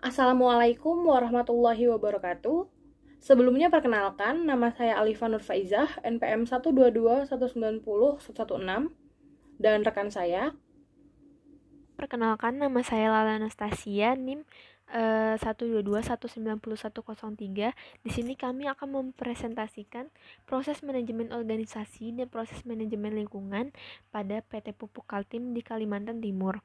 Assalamualaikum warahmatullahi wabarakatuh. Sebelumnya perkenalkan, nama saya Alifa Nur Faizah, NPM 122190116, dan rekan saya. Perkenalkan, nama saya Lala Anastasia, NIM 122190103. Di sini kami akan mempresentasikan proses manajemen organisasi dan proses manajemen lingkungan pada PT Pupuk Kaltim di Kalimantan Timur.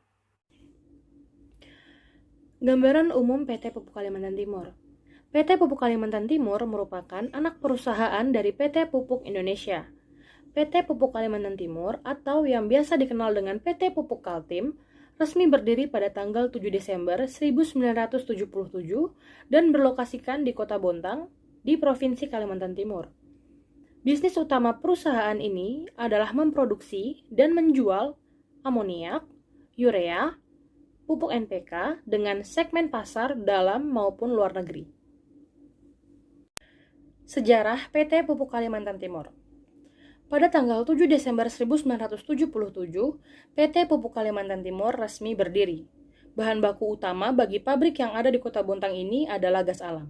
Gambaran umum PT Pupuk Kalimantan Timur. PT Pupuk Kalimantan Timur merupakan anak perusahaan dari PT Pupuk Indonesia. PT Pupuk Kalimantan Timur atau yang biasa dikenal dengan PT Pupuk Kaltim resmi berdiri pada tanggal 7 Desember 1977 dan berlokasikan di Kota Bontang di Provinsi Kalimantan Timur. Bisnis utama perusahaan ini adalah memproduksi dan menjual amoniak, urea, pupuk NPK dengan segmen pasar dalam maupun luar negeri. Sejarah PT Pupuk Kalimantan Timur. Pada tanggal 7 Desember 1977, PT Pupuk Kalimantan Timur resmi berdiri. Bahan baku utama bagi pabrik yang ada di Kota Bontang ini adalah gas alam.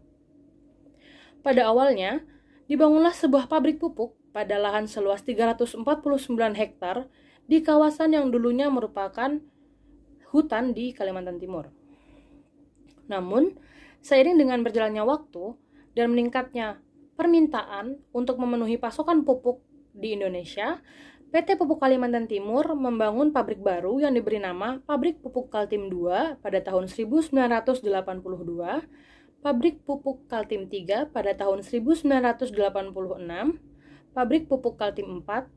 Pada awalnya, dibangunlah sebuah pabrik pupuk pada lahan seluas 349 hektar di kawasan yang dulunya merupakan hutan di Kalimantan Timur. Namun, seiring dengan berjalannya waktu dan meningkatnya permintaan untuk memenuhi pasokan pupuk di Indonesia, PT Pupuk Kalimantan Timur membangun pabrik baru yang diberi nama Pabrik Pupuk Kaltim II pada tahun 1982, Pabrik Pupuk Kaltim III pada tahun 1986, Pabrik Pupuk Kaltim IV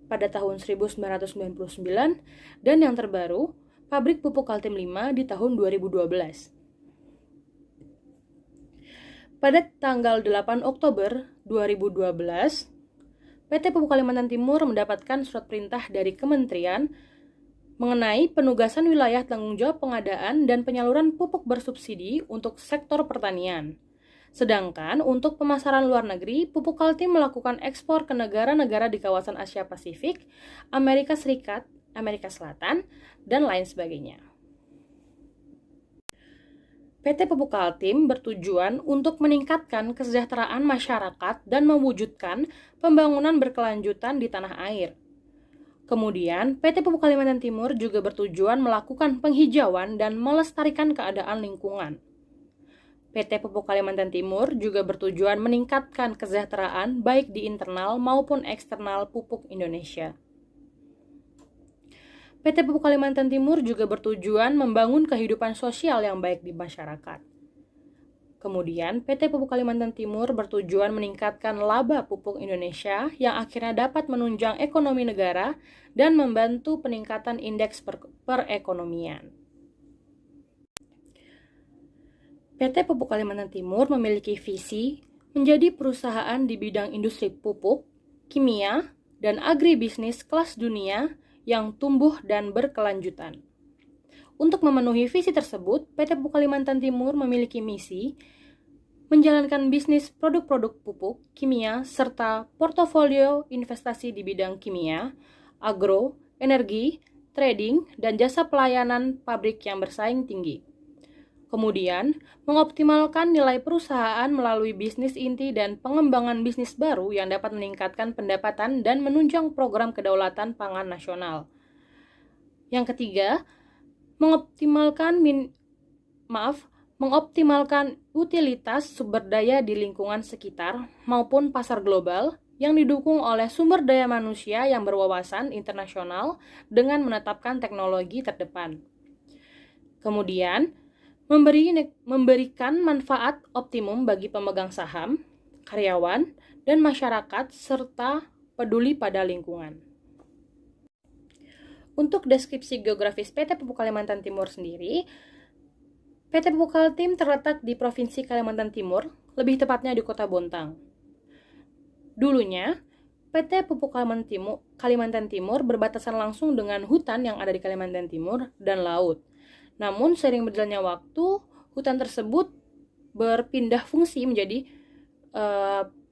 pada tahun 1999, dan yang terbaru, Pabrik Pupuk Kaltim V di tahun 2012. Pada tanggal 8 Oktober 2012, PT Pupuk Kalimantan Timur mendapatkan surat perintah dari Kementerian mengenai penugasan wilayah tanggung jawab pengadaan dan penyaluran pupuk bersubsidi untuk sektor pertanian. Sedangkan untuk pemasaran luar negeri, Pupuk Kaltim melakukan ekspor ke negara-negara di kawasan Asia Pasifik, Amerika Serikat, Amerika Selatan, dan lain sebagainya. PT Pupuk Kaltim bertujuan untuk meningkatkan kesejahteraan masyarakat dan mewujudkan pembangunan berkelanjutan di tanah air. Kemudian, PT Pupuk Kalimantan Timur juga bertujuan melakukan penghijauan dan melestarikan keadaan lingkungan. PT Pupuk Kalimantan Timur juga bertujuan meningkatkan kesejahteraan baik di internal maupun eksternal pupuk Indonesia. PT Pupuk Kalimantan Timur juga bertujuan membangun kehidupan sosial yang baik di masyarakat. Kemudian, PT Pupuk Kalimantan Timur bertujuan meningkatkan laba pupuk Indonesia yang akhirnya dapat menunjang ekonomi negara dan membantu peningkatan indeks perekonomian. PT Pupuk Kalimantan Timur memiliki visi menjadi perusahaan di bidang industri pupuk, kimia, dan agribisnis kelas dunia yang tumbuh dan berkelanjutan. Untuk memenuhi visi tersebut, PT Pupuk Kalimantan Timur memiliki misi menjalankan bisnis produk-produk pupuk, kimia, serta portofolio investasi di bidang kimia, agro, energi, trading, dan jasa pelayanan pabrik yang bersaing tinggi. Kemudian, mengoptimalkan nilai perusahaan melalui bisnis inti dan pengembangan bisnis baru yang dapat meningkatkan pendapatan dan menunjang program kedaulatan pangan nasional. Yang ketiga, mengoptimalkan utilitas sumber daya di lingkungan sekitar maupun pasar global yang didukung oleh sumber daya manusia yang berwawasan internasional dengan menetapkan teknologi terdepan. Kemudian, memberikan manfaat optimum bagi pemegang saham, karyawan, dan masyarakat, serta peduli pada lingkungan. Untuk deskripsi geografis PT Pupuk Kalimantan Timur sendiri, PT Pupuk Kaltim terletak di Provinsi Kalimantan Timur, lebih tepatnya di Kota Bontang. Dulunya, PT Pupuk Kalimantan Timur berbatasan langsung dengan hutan yang ada di Kalimantan Timur dan laut. Namun, seiring berjalannya waktu, hutan tersebut berpindah fungsi menjadi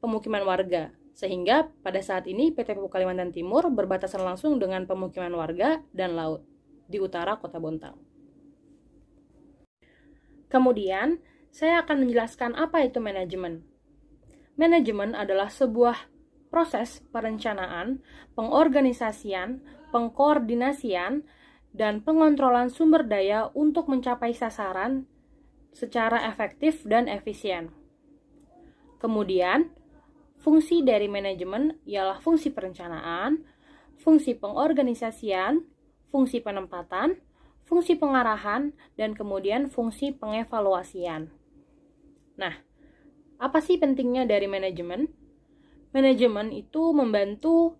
pemukiman warga. Sehingga pada saat ini PT Pupuk Kalimantan Timur berbatasan langsung dengan pemukiman warga dan laut di utara Kota Bontang. Kemudian, saya akan menjelaskan apa itu manajemen. Manajemen adalah sebuah proses perencanaan, pengorganisasian, pengkoordinasian, dan pengontrolan sumber daya untuk mencapai sasaran secara efektif dan efisien. Kemudian, fungsi dari manajemen ialah fungsi perencanaan, fungsi pengorganisasian, fungsi penempatan, fungsi pengarahan, dan kemudian fungsi pengevaluasian. Nah, apa sih pentingnya dari manajemen? Manajemen itu membantu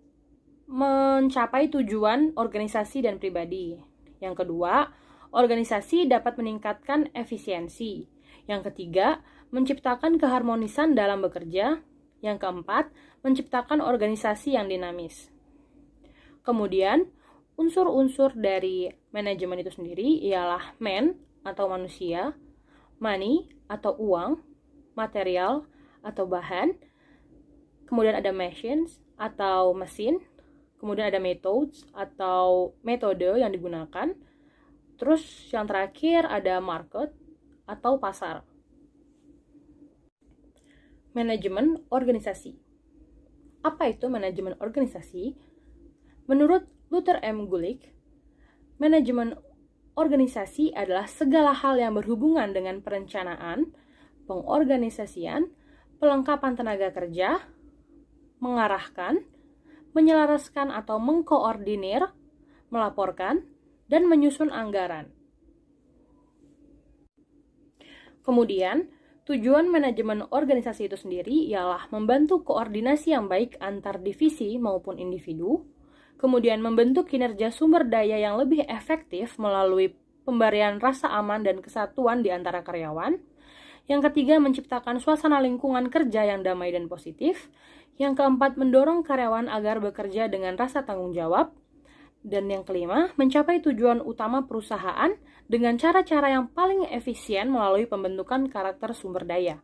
mencapai tujuan organisasi dan pribadi. Yang kedua, organisasi dapat meningkatkan efisiensi. Yang ketiga, menciptakan keharmonisan dalam bekerja. Yang keempat, menciptakan organisasi yang dinamis. Kemudian, unsur-unsur dari manajemen itu sendiri ialah man atau manusia, money atau uang, material atau bahan, kemudian ada machines atau mesin, kemudian ada methods atau metode yang digunakan, terus yang terakhir ada market atau pasar. Manajemen organisasi. Apa itu manajemen organisasi? Menurut Luther M. Gulick, manajemen organisasi adalah segala hal yang berhubungan dengan perencanaan, pengorganisasian, pelengkapan tenaga kerja, mengarahkan, menyelaraskan atau mengkoordinir, melaporkan, dan menyusun anggaran. Kemudian, tujuan manajemen organisasi itu sendiri ialah membantu koordinasi yang baik antar divisi maupun individu, kemudian membentuk kinerja sumber daya yang lebih efektif melalui pemberian rasa aman dan kesatuan di antara karyawan. Yang ketiga, menciptakan suasana lingkungan kerja yang damai dan positif. Yang keempat, mendorong karyawan agar bekerja dengan rasa tanggung jawab. Dan yang kelima, mencapai tujuan utama perusahaan dengan cara-cara yang paling efisien melalui pembentukan karakter sumber daya.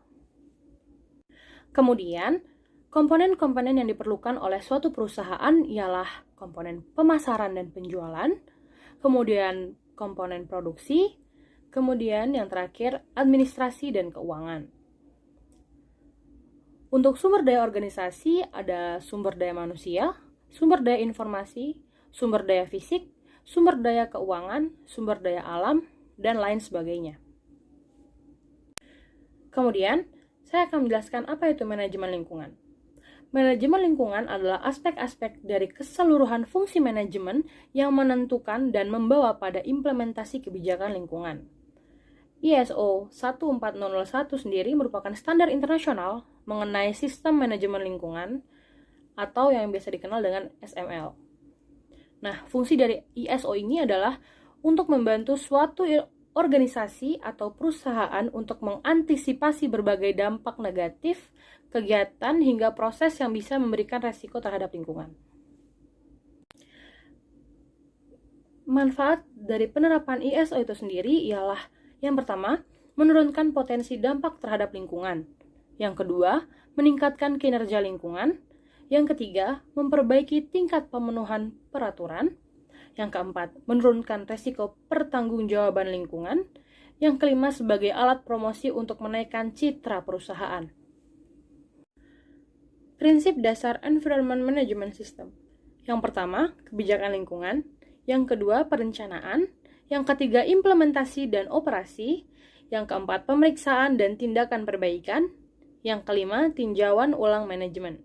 Kemudian, komponen-komponen yang diperlukan oleh suatu perusahaan ialah komponen pemasaran dan penjualan, kemudian komponen produksi, kemudian yang terakhir administrasi dan keuangan. Untuk sumber daya organisasi ada sumber daya manusia, sumber daya informasi, sumber daya fisik, sumber daya keuangan, sumber daya alam, dan lain sebagainya. Kemudian, saya akan menjelaskan apa itu manajemen lingkungan. Manajemen lingkungan adalah aspek-aspek dari keseluruhan fungsi manajemen yang menentukan dan membawa pada implementasi kebijakan lingkungan. ISO 14001 sendiri merupakan standar internasional mengenai sistem manajemen lingkungan atau yang biasa dikenal dengan SML. Nah, fungsi dari ISO ini adalah untuk membantu suatu organisasi atau perusahaan untuk mengantisipasi berbagai dampak negatif, kegiatan, hingga proses yang bisa memberikan resiko terhadap lingkungan. Manfaat dari penerapan ISO itu sendiri ialah yang pertama, menurunkan potensi dampak terhadap lingkungan. Yang kedua, meningkatkan kinerja lingkungan. Yang ketiga, memperbaiki tingkat pemenuhan peraturan. Yang keempat, menurunkan resiko pertanggungjawaban lingkungan. Yang kelima, sebagai alat promosi untuk menaikkan citra perusahaan. Prinsip dasar Environment Management System. Yang pertama, kebijakan lingkungan. Yang kedua, perencanaan. Yang ketiga, implementasi dan operasi. Yang keempat, pemeriksaan dan tindakan perbaikan. Yang kelima, tinjauan ulang manajemen.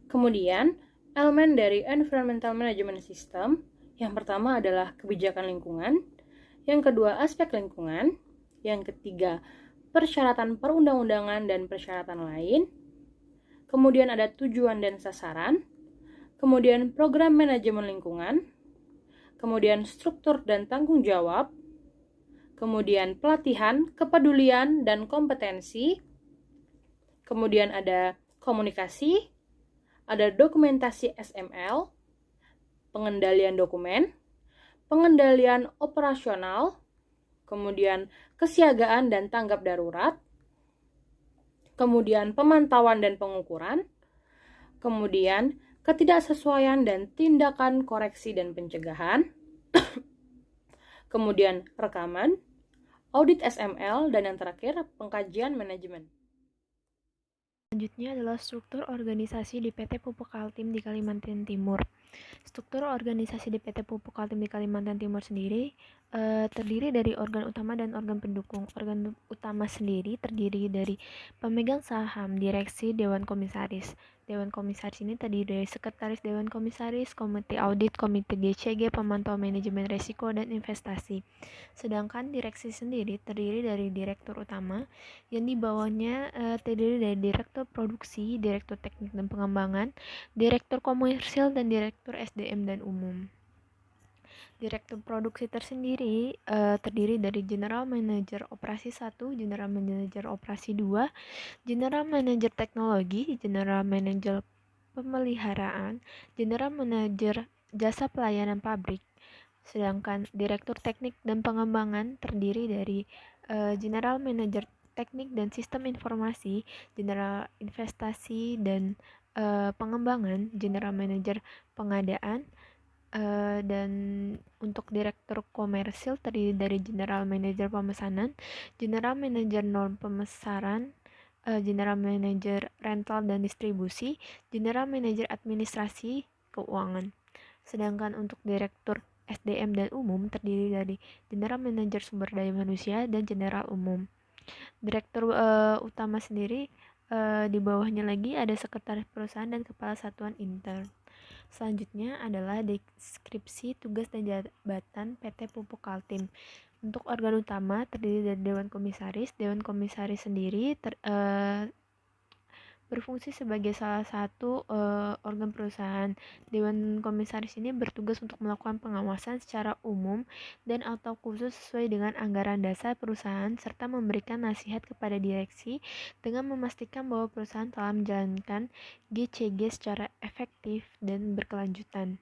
Kemudian, elemen dari Environmental Management System, yang pertama adalah kebijakan lingkungan, yang kedua aspek lingkungan, yang ketiga persyaratan perundang-undangan dan persyaratan lain, kemudian ada tujuan dan sasaran, kemudian program manajemen lingkungan, kemudian struktur dan tanggung jawab, kemudian pelatihan, kepedulian, dan kompetensi, kemudian ada komunikasi, ada dokumentasi SML, pengendalian dokumen, pengendalian operasional, kemudian kesiagaan dan tanggap darurat, kemudian pemantauan dan pengukuran, kemudian ketidaksesuaian dan tindakan koreksi dan pencegahan, kemudian rekaman, audit SML, dan yang terakhir pengkajian manajemen. Selanjutnya adalah struktur organisasi di PT Pupuk Kaltim di Kalimantan Timur. Struktur organisasi di PT Pupuk Kaltim di Kalimantan Timur sendiri terdiri dari organ utama dan organ pendukung. Organ utama sendiri terdiri dari pemegang saham, direksi, dewan komisaris. Dewan komisaris ini terdiri dari sekretaris dewan komisaris, komite audit, komite GCG, pemantau manajemen risiko dan investasi. Sedangkan direksi sendiri terdiri dari direktur utama yang di bawahnya terdiri dari direktur produksi, direktur teknik dan pengembangan, direktur komersil dan direktur SDM dan umum. Direktur produksi tersendiri terdiri dari General Manager Operasi 1, General Manager Operasi 2, General Manager Teknologi, General Manager Pemeliharaan, General Manager Jasa Pelayanan Pabrik. Sedangkan Direktur Teknik dan Pengembangan terdiri dari General Manager Teknik dan Sistem Informasi, General Investasi dan Pengembangan, General Manager Pengadaan, dan untuk direktur komersil terdiri dari General Manager Pemesanan, General Manager Norm Pemesaran, General Manager Rental dan Distribusi, General Manager Administrasi Keuangan. Sedangkan untuk direktur SDM dan umum terdiri dari General Manager Sumber Daya Manusia dan General Umum. Direktur utama sendiri di bawahnya lagi ada sekretaris perusahaan dan kepala satuan intern. Selanjutnya adalah deskripsi tugas dan jabatan PT Pupuk Kaltim. Untuk organ utama terdiri dari Dewan Komisaris. Dewan Komisaris sendiri berfungsi sebagai salah satu organ perusahaan. Dewan Komisaris ini bertugas untuk melakukan pengawasan secara umum dan atau khusus sesuai dengan anggaran dasar perusahaan serta memberikan nasihat kepada direksi dengan memastikan bahwa perusahaan telah menjalankan GCG secara efektif dan berkelanjutan.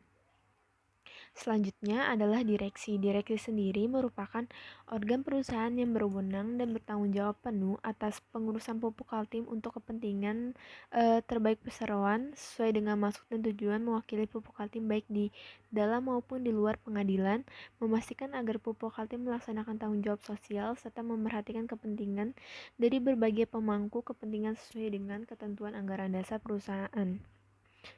Selanjutnya adalah direksi. Direksi sendiri merupakan organ perusahaan yang berwenang dan bertanggung jawab penuh atas pengurusan Pupuk Kaltim untuk kepentingan terbaik perseroan sesuai dengan maksud dan tujuan mewakili Pupuk Kaltim baik di dalam maupun di luar pengadilan, memastikan agar Pupuk Kaltim melaksanakan tanggung jawab sosial serta memerhatikan kepentingan dari berbagai pemangku kepentingan sesuai dengan ketentuan anggaran dasar perusahaan.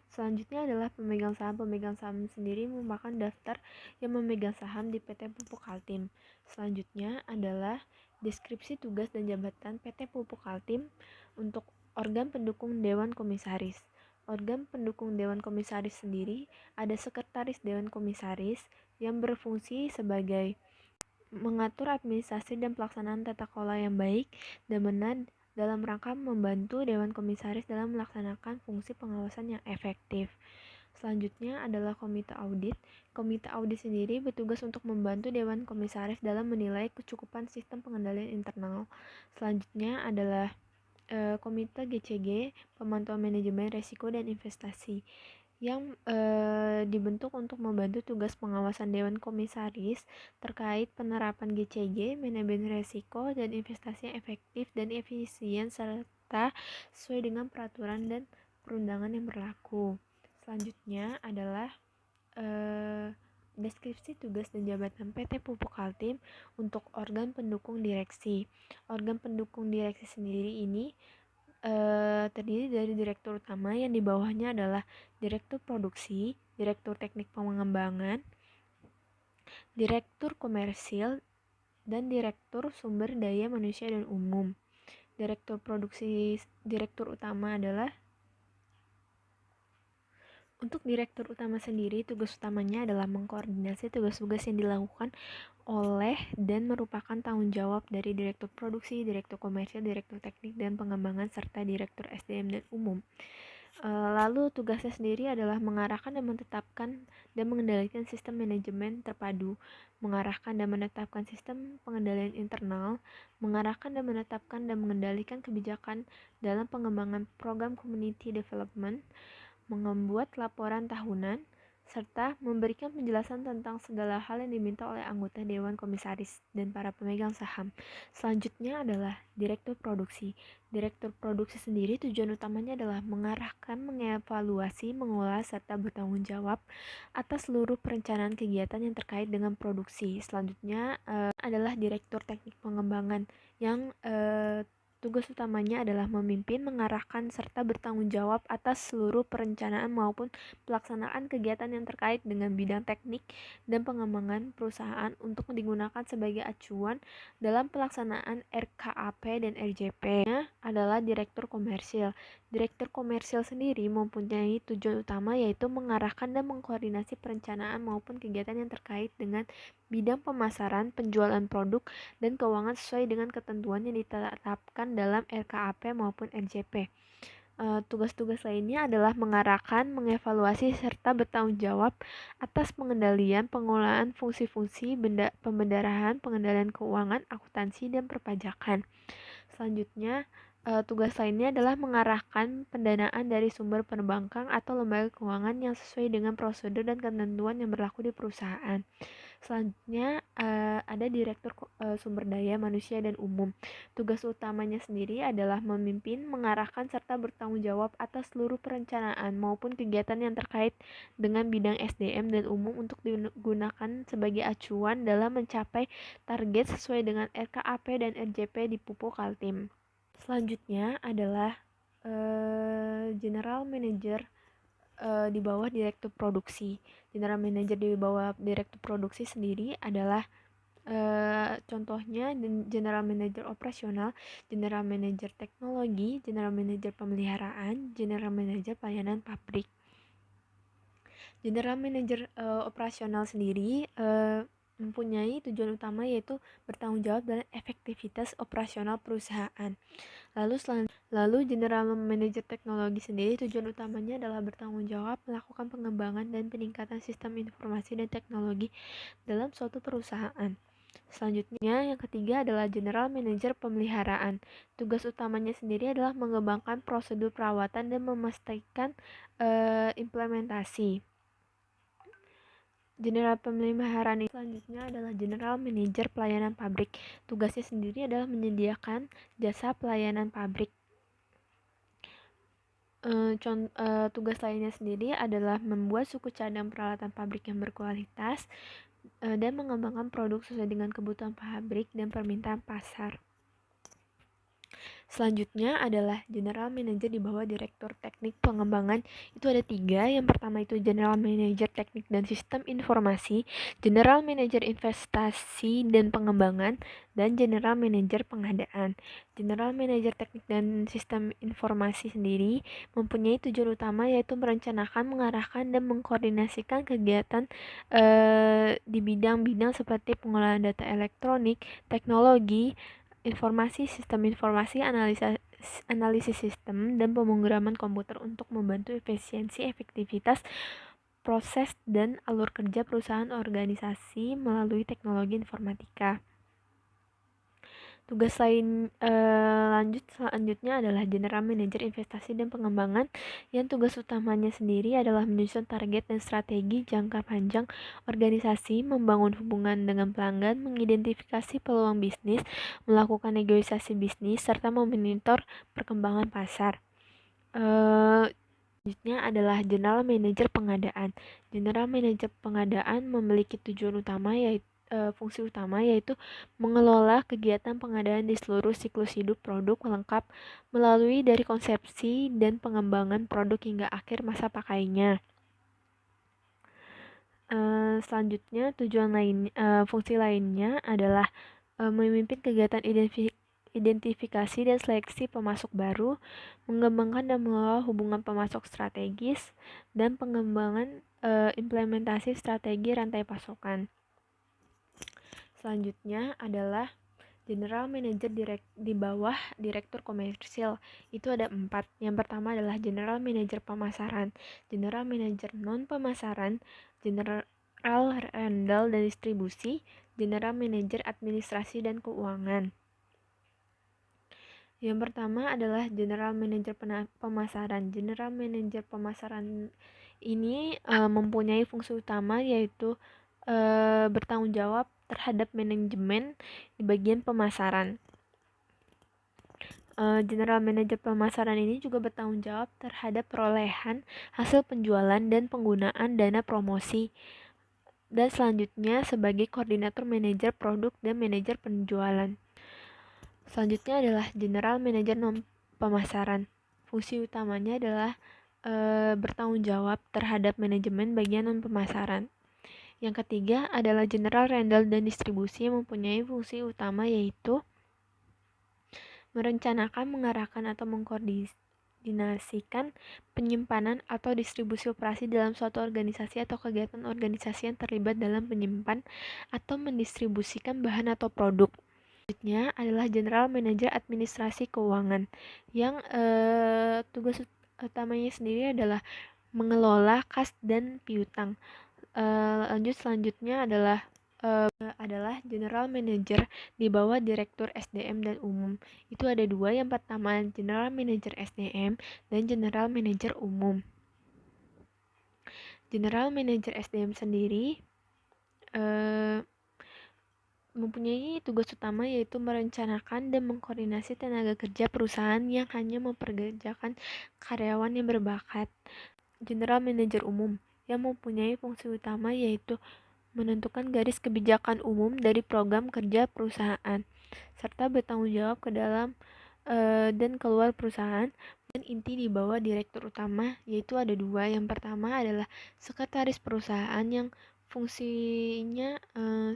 Selanjutnya adalah pemegang saham. Pemegang saham sendiri merupakan daftar yang memegang saham di PT Pupuk Kaltim. Selanjutnya adalah deskripsi tugas dan jabatan PT Pupuk Kaltim untuk organ pendukung Dewan Komisaris. Organ pendukung Dewan Komisaris sendiri ada sekretaris Dewan Komisaris yang berfungsi sebagai mengatur administrasi dan pelaksanaan tata kelola yang baik dan benar dalam rangka membantu Dewan Komisaris dalam melaksanakan fungsi pengawasan yang efektif. Selanjutnya adalah Komite Audit. Komite Audit sendiri bertugas untuk membantu Dewan Komisaris dalam menilai kecukupan sistem pengendalian internal. Selanjutnya adalah Komite GCG, Pemantauan Manajemen Risiko dan Investasi, yang dibentuk untuk membantu tugas pengawasan Dewan Komisaris terkait penerapan GCG, manajemen risiko, dan investasi yang efektif dan efisien serta sesuai dengan peraturan dan perundangan yang berlaku. Selanjutnya adalah deskripsi tugas dan jabatan PT Pupuk Kaltim untuk organ pendukung direksi. Organ pendukung direksi sendiri ini terdiri dari direktur utama yang di bawahnya adalah direktur produksi, direktur teknik pengembangan, direktur komersil, dan direktur sumber daya manusia dan umum. Direktur produksi, direktur utama adalah untuk direktur utama sendiri, tugas utamanya adalah mengkoordinasi tugas-tugas yang dilakukan oleh dan merupakan tanggung jawab dari direktur produksi, direktur komersial, direktur teknik dan pengembangan, serta direktur SDM dan umum. Lalu tugasnya sendiri adalah mengarahkan dan menetapkan dan mengendalikan sistem manajemen terpadu, mengarahkan dan menetapkan sistem pengendalian internal, mengarahkan dan menetapkan dan mengendalikan kebijakan dalam pengembangan program community development, membuat laporan tahunan, serta memberikan penjelasan tentang segala hal yang diminta oleh anggota Dewan Komisaris dan para pemegang saham. Selanjutnya adalah Direktur Produksi. Direktur Produksi sendiri tujuan utamanya adalah mengarahkan, mengevaluasi, mengolah, serta bertanggung jawab atas seluruh perencanaan kegiatan yang terkait dengan produksi. Selanjutnya adalah Direktur Teknik Pengembangan yang tugas utamanya adalah memimpin, mengarahkan, serta bertanggung jawab atas seluruh perencanaan maupun pelaksanaan kegiatan yang terkait dengan bidang teknik dan pengembangan perusahaan untuk digunakan sebagai acuan dalam pelaksanaan RKAP dan RJP. Adalah Direktur Komersil. Direktur Komersil sendiri mempunyai tujuan utama yaitu mengarahkan dan mengkoordinasi perencanaan maupun kegiatan yang terkait dengan bidang pemasaran, penjualan produk, dan keuangan sesuai dengan ketentuan yang ditetapkan dalam RKAP maupun RJP. Tugas-tugas lainnya adalah mengarahkan, mengevaluasi, serta bertanggung jawab atas pengendalian, pengelolaan fungsi-fungsi pembendarahan, pengendalian keuangan, akuntansi, dan perpajakan. Selanjutnya, tugas lainnya adalah mengarahkan pendanaan dari sumber perbankan atau lembaga keuangan yang sesuai dengan prosedur dan ketentuan yang berlaku di perusahaan. Selanjutnya ada Direktur Sumber Daya Manusia dan Umum. Tugas utamanya sendiri adalah memimpin, mengarahkan, serta bertanggung jawab atas seluruh perencanaan maupun kegiatan yang terkait dengan bidang SDM dan umum untuk digunakan sebagai acuan dalam mencapai target sesuai dengan RKAP dan RJP di Pupuk Kaltim. Selanjutnya adalah General Manager di bawah Direktur Produksi. General Manager di bawah Direktur Produksi sendiri adalah contohnya General Manager Operasional, General Manager Teknologi, General Manager Pemeliharaan, General Manager Pelayanan Pabrik. General Manager Operasional sendiri mempunyai tujuan utama yaitu bertanggung jawab dalam efektivitas operasional perusahaan. Lalu General Manager Teknologi sendiri tujuan utamanya adalah bertanggung jawab melakukan pengembangan dan peningkatan sistem informasi dan teknologi dalam suatu perusahaan. Selanjutnya yang ketiga adalah General Manager Pemeliharaan. Tugas utamanya sendiri adalah mengembangkan prosedur perawatan dan memastikan implementasi. General Pemeliharaan selanjutnya adalah General Manager Pelayanan Pabrik. Tugasnya sendiri adalah menyediakan jasa pelayanan pabrik. Tugas lainnya sendiri adalah membuat suku cadang peralatan pabrik yang berkualitas dan mengembangkan produk sesuai dengan kebutuhan pabrik dan permintaan pasar. Selanjutnya adalah General Manager di bawah Direktur Teknik Pengembangan. Itu ada 3. Yang pertama itu General Manager Teknik dan Sistem Informasi, General Manager Investasi dan Pengembangan, dan General Manager Pengadaan. General Manager Teknik dan Sistem Informasi sendiri mempunyai tujuan utama yaitu merencanakan, mengarahkan, dan mengkoordinasikan kegiatan di bidang-bidang seperti pengolahan data elektronik, teknologi, informasi, sistem informasi, analisis sistem, dan pemrograman komputer untuk membantu efisiensi, efektivitas, proses, dan alur kerja perusahaan organisasi melalui teknologi informatika. Tugas selanjutnya adalah General Manager Investasi dan Pengembangan yang tugas utamanya sendiri adalah menyusun target dan strategi jangka panjang organisasi, membangun hubungan dengan pelanggan, mengidentifikasi peluang bisnis, melakukan negosiasi bisnis, serta memonitor perkembangan pasar. Selanjutnya adalah General Manager Pengadaan. General Manager Pengadaan memiliki tujuan utama yaitu fungsi utama yaitu mengelola kegiatan pengadaan di seluruh siklus hidup produk lengkap melalui dari konsepsi dan pengembangan produk hingga akhir masa pakainya. Selanjutnya fungsi lainnya adalah memimpin kegiatan identifikasi dan seleksi pemasok baru, mengembangkan dan mengelola hubungan pemasok strategis, dan pengembangan implementasi strategi rantai pasokan. Selanjutnya adalah General Manager di bawah Direktur Komersil. Itu ada 4. Yang pertama adalah General Manager Pemasaran, General Manager Non-Pemasaran, General Handle dan Distribusi, General Manager Administrasi dan Keuangan. Yang pertama adalah General Manager Pemasaran. General Manager Pemasaran ini mempunyai fungsi utama yaitu bertanggung jawab terhadap manajemen di bagian pemasaran. General Manager pemasaran ini juga bertanggung jawab terhadap perolehan hasil penjualan dan penggunaan dana promosi. Dan selanjutnya sebagai koordinator manajer produk dan manajer penjualan. Selanjutnya adalah General Manager pemasaran. Fungsi utamanya adalah bertanggung jawab terhadap manajemen bagian non pemasaran. Yang ketiga adalah General Retail dan distribusi yang mempunyai fungsi utama yaitu merencanakan, mengarahkan, atau mengkoordinasikan penyimpanan atau distribusi operasi dalam suatu organisasi atau kegiatan organisasi yang terlibat dalam menyimpan atau mendistribusikan bahan atau produk. Selanjutnya adalah General Manager Administrasi Keuangan yang tugas utamanya sendiri adalah mengelola kas dan piutang. Selanjutnya adalah General Manager di bawah Direktur SDM dan Umum. Itu ada dua, yang pertama General Manager SDM dan General Manager Umum. General Manager SDM sendiri mempunyai tugas utama yaitu merencanakan dan mengkoordinasi tenaga kerja perusahaan yang hanya mempekerjakan karyawan yang berbakat. General Manager Umum yang mempunyai fungsi utama yaitu menentukan garis kebijakan umum dari program kerja perusahaan, serta bertanggung jawab ke dalam dan keluar perusahaan. Dan inti di bawah direktur utama yaitu ada dua. Yang pertama adalah sekretaris perusahaan yang fungsinya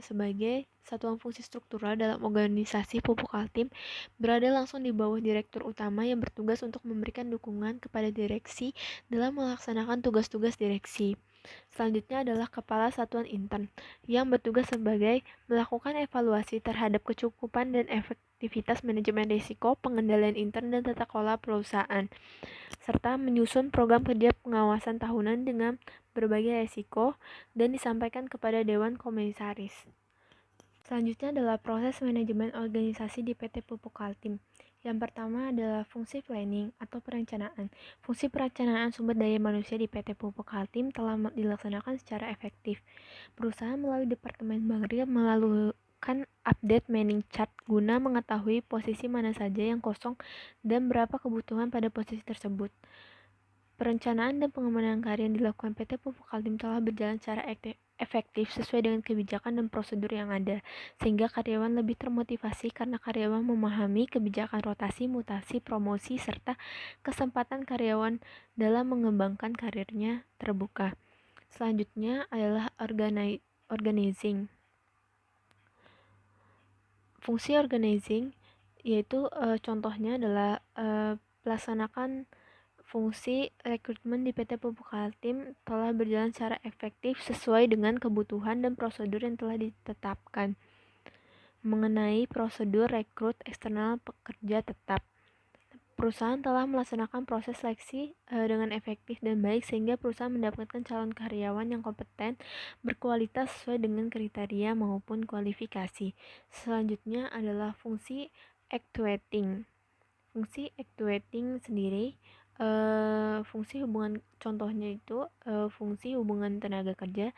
sebagai satuan fungsi struktural dalam organisasi Pupuk Kaltim, berada langsung di bawah direktur utama yang bertugas untuk memberikan dukungan kepada direksi dalam melaksanakan tugas-tugas direksi. Selanjutnya adalah Kepala Satuan Intern yang bertugas sebagai melakukan evaluasi terhadap kecukupan dan efektivitas manajemen risiko, pengendalian intern dan tata kelola perusahaan, serta menyusun program kerja pengawasan tahunan dengan berbagai risiko dan disampaikan kepada Dewan Komisaris. Selanjutnya adalah proses manajemen organisasi di PT Pupuk Kaltim. Yang pertama adalah fungsi planning atau perencanaan. Fungsi perencanaan sumber daya manusia di PT Pupuk Kaltim telah dilaksanakan secara efektif. Perusahaan melalui Departemen Bangri melakukan update manning chart guna mengetahui posisi mana saja yang kosong dan berapa kebutuhan pada posisi tersebut. Perencanaan dan pengembangan karya yang dilakukan PT Pupuk Kaltim telah berjalan secara efektif sesuai dengan kebijakan dan prosedur yang ada, sehingga karyawan lebih termotivasi karena karyawan memahami kebijakan rotasi, mutasi, promosi, serta kesempatan karyawan dalam mengembangkan karirnya terbuka. Selanjutnya adalah organizing. Fungsi organizing yaitu contohnya adalah pelaksanakan fungsi rekrutmen di PT Pupuk Kaltim telah berjalan secara efektif sesuai dengan kebutuhan dan prosedur yang telah ditetapkan. Mengenai prosedur rekrut eksternal pekerja tetap, perusahaan telah melaksanakan proses seleksi dengan efektif dan baik sehingga perusahaan mendapatkan calon karyawan yang kompeten, berkualitas sesuai dengan kriteria maupun kualifikasi. Selanjutnya adalah fungsi actuating. Fungsi actuating sendiri fungsi hubungan, contohnya itu fungsi hubungan tenaga kerja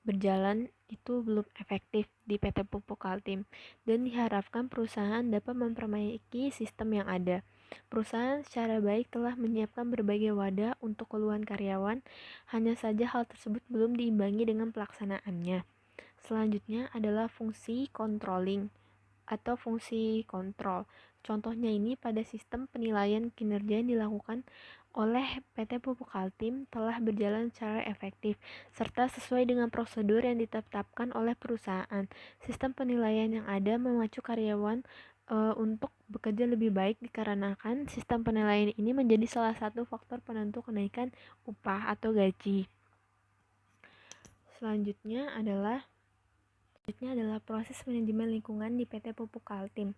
berjalan itu belum efektif di PT Pupuk Kaltim dan diharapkan perusahaan dapat memperbaiki sistem yang ada. Perusahaan secara baik telah menyiapkan berbagai wadah untuk keluhan karyawan, hanya saja hal tersebut belum diimbangi dengan pelaksanaannya. Selanjutnya adalah fungsi controlling atau fungsi kontrol. Contohnya ini pada sistem penilaian kinerja yang dilakukan oleh PT Pupuk Kaltim telah berjalan secara efektif serta sesuai dengan prosedur yang ditetapkan oleh perusahaan. Sistem penilaian yang ada memacu karyawan untuk bekerja lebih baik dikarenakan sistem penilaian ini menjadi salah satu faktor penentu kenaikan upah atau gaji. Selanjutnya adalah proses manajemen lingkungan di PT Pupuk Kaltim.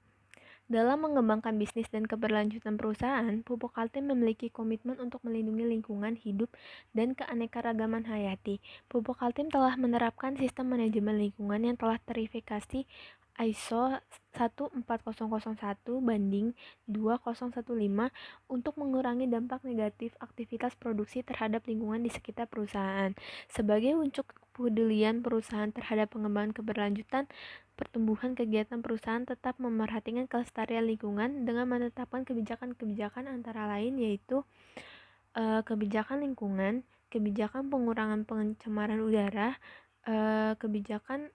Dalam mengembangkan bisnis dan keberlanjutan perusahaan, Pupuk Kaltim memiliki komitmen untuk melindungi lingkungan hidup dan keanekaragaman hayati. Pupuk Kaltim telah menerapkan sistem manajemen lingkungan yang telah terverifikasi ISO 14001/2015 untuk mengurangi dampak negatif aktivitas produksi terhadap lingkungan di sekitar perusahaan. Sebagai wujud kepedulian perusahaan terhadap pengembangan keberlanjutan pertumbuhan kegiatan perusahaan tetap memerhatikan kelestarian lingkungan dengan menetapkan kebijakan-kebijakan antara lain yaitu kebijakan lingkungan, kebijakan pengurangan pencemaran udara, kebijakan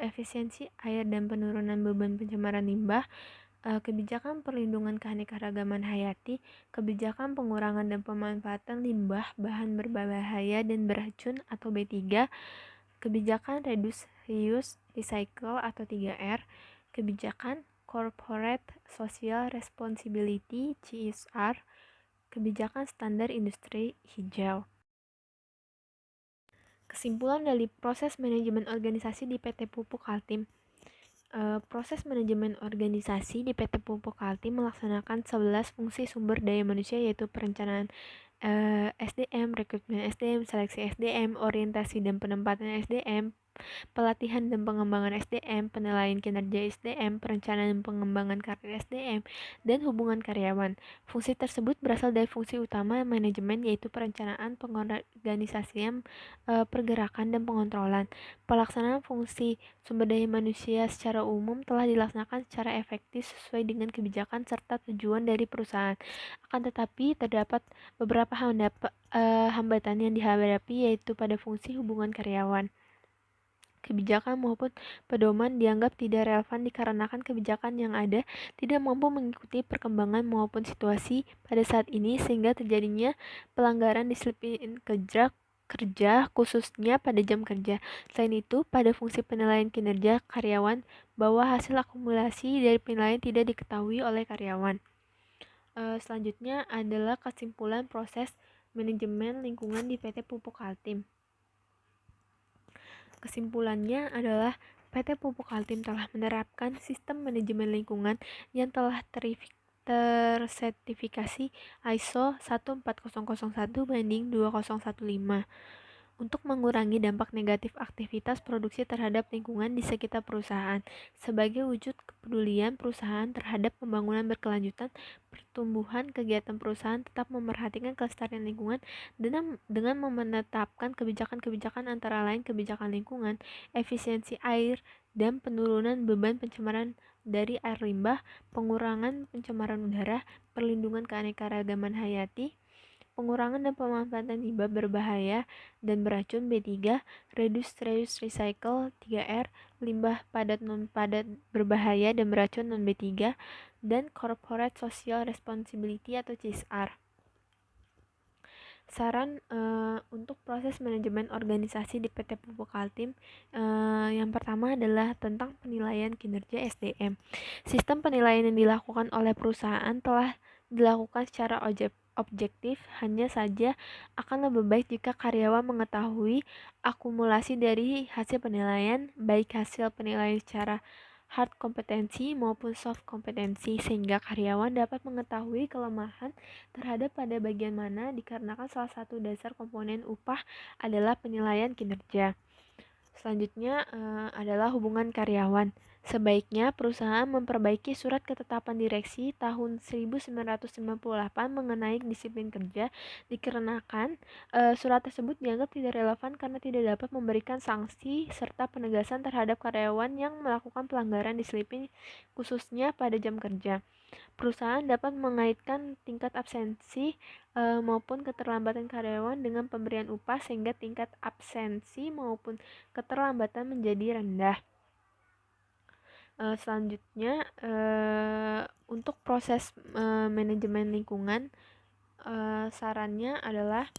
efisiensi air dan penurunan beban pencemaran limbah, kebijakan perlindungan keanekaragaman hayati, kebijakan pengurangan dan pemanfaatan limbah bahan berbahaya dan beracun atau B3, kebijakan reduce, reuse, recycle atau 3R, kebijakan corporate social responsibility CSR, kebijakan standar industri hijau. Kesimpulan dari proses manajemen organisasi di PT Pupuk Kaltim. Proses manajemen organisasi di PT Pupuk Kaltim melaksanakan 11 fungsi sumber daya manusia yaitu perencanaan SDM, rekrutmen SDM, seleksi SDM, orientasi dan penempatan SDM, pelatihan dan pengembangan SDM, penilaian kinerja SDM, perencanaan dan pengembangan karir SDM, dan hubungan karyawan. Fungsi tersebut berasal dari fungsi utama manajemen yaitu perencanaan, pengorganisasian, pergerakan, dan pengontrolan. Pelaksanaan fungsi sumber daya manusia secara umum telah dilaksanakan secara efektif sesuai dengan kebijakan serta tujuan dari perusahaan. Akan tetapi terdapat beberapa hambatan yang dihadapi yaitu pada fungsi hubungan karyawan. Kebijakan maupun pedoman dianggap tidak relevan dikarenakan kebijakan yang ada tidak mampu mengikuti perkembangan maupun situasi pada saat ini sehingga terjadinya pelanggaran disiplin kerja khususnya pada jam kerja. Selain itu, pada fungsi penilaian kinerja karyawan bahwa hasil akumulasi dari penilaian tidak diketahui oleh karyawan. Selanjutnya adalah kesimpulan proses manajemen lingkungan di PT Pupuk Kaltim. Kesimpulannya adalah PT Pupuk Kaltim telah menerapkan sistem manajemen lingkungan yang telah tersertifikasi ISO 14001/2015 untuk mengurangi dampak negatif aktivitas produksi terhadap lingkungan di sekitar perusahaan. Sebagai wujud kepedulian perusahaan terhadap pembangunan berkelanjutan, pertumbuhan kegiatan perusahaan tetap memerhatikan kelestarian lingkungan dengan menetapkan kebijakan-kebijakan antara lain kebijakan lingkungan, efisiensi air, dan penurunan beban pencemaran dari air limbah, pengurangan pencemaran udara, perlindungan keanekaragaman hayati, pengurangan dan pemanfaatan limbah berbahaya dan beracun B3, reduce, reuse, recycle 3R, limbah padat non-padat berbahaya dan beracun non B3, dan corporate social responsibility atau CSR. Saran untuk proses manajemen organisasi di PT Pupuk Kaltim yang pertama adalah tentang penilaian kinerja SDM. Sistem penilaian yang dilakukan oleh perusahaan telah dilakukan secara objektif, hanya saja akan lebih baik jika karyawan mengetahui akumulasi dari hasil penilaian, baik hasil penilaian secara hard kompetensi maupun soft kompetensi sehingga karyawan dapat mengetahui kelemahan terhadap pada bagian mana dikarenakan salah satu dasar komponen upah adalah penilaian kinerja. Selanjutnya adalah hubungan karyawan. Sebaiknya perusahaan memperbaiki surat ketetapan direksi tahun 1998 mengenai disiplin kerja dikarenakan surat tersebut dianggap tidak relevan karena tidak dapat memberikan sanksi serta penegasan terhadap karyawan yang melakukan pelanggaran disiplin khususnya pada jam kerja. Perusahaan dapat mengaitkan tingkat absensi maupun keterlambatan karyawan dengan pemberian upah sehingga tingkat absensi maupun keterlambatan menjadi rendah. Selanjutnya untuk proses manajemen lingkungan, sarannya adalah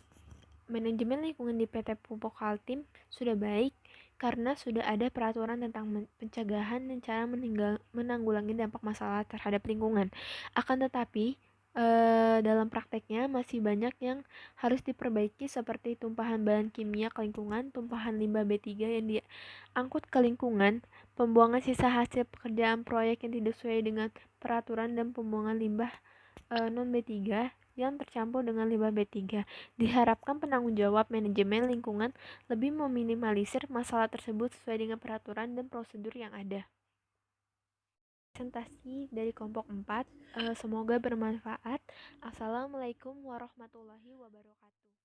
manajemen lingkungan di PT Pupuk Kaltim sudah baik karena sudah ada peraturan tentang pencegahan dan cara menanggulangi dampak masalah terhadap lingkungan. Akan tetapi dalam prakteknya masih banyak yang harus diperbaiki seperti tumpahan bahan kimia ke lingkungan, tumpahan limbah B3 yang diangkut ke lingkungan, pembuangan sisa hasil pekerjaan proyek yang tidak sesuai dengan peraturan dan pembuangan limbah non B3 yang tercampur dengan limbah B3. Diharapkan penanggung jawab manajemen lingkungan lebih meminimalisir masalah tersebut sesuai dengan peraturan dan prosedur yang ada. Presentasi dari kelompok 4. Semoga bermanfaat. Assalamualaikum warahmatullahi wabarakatuh.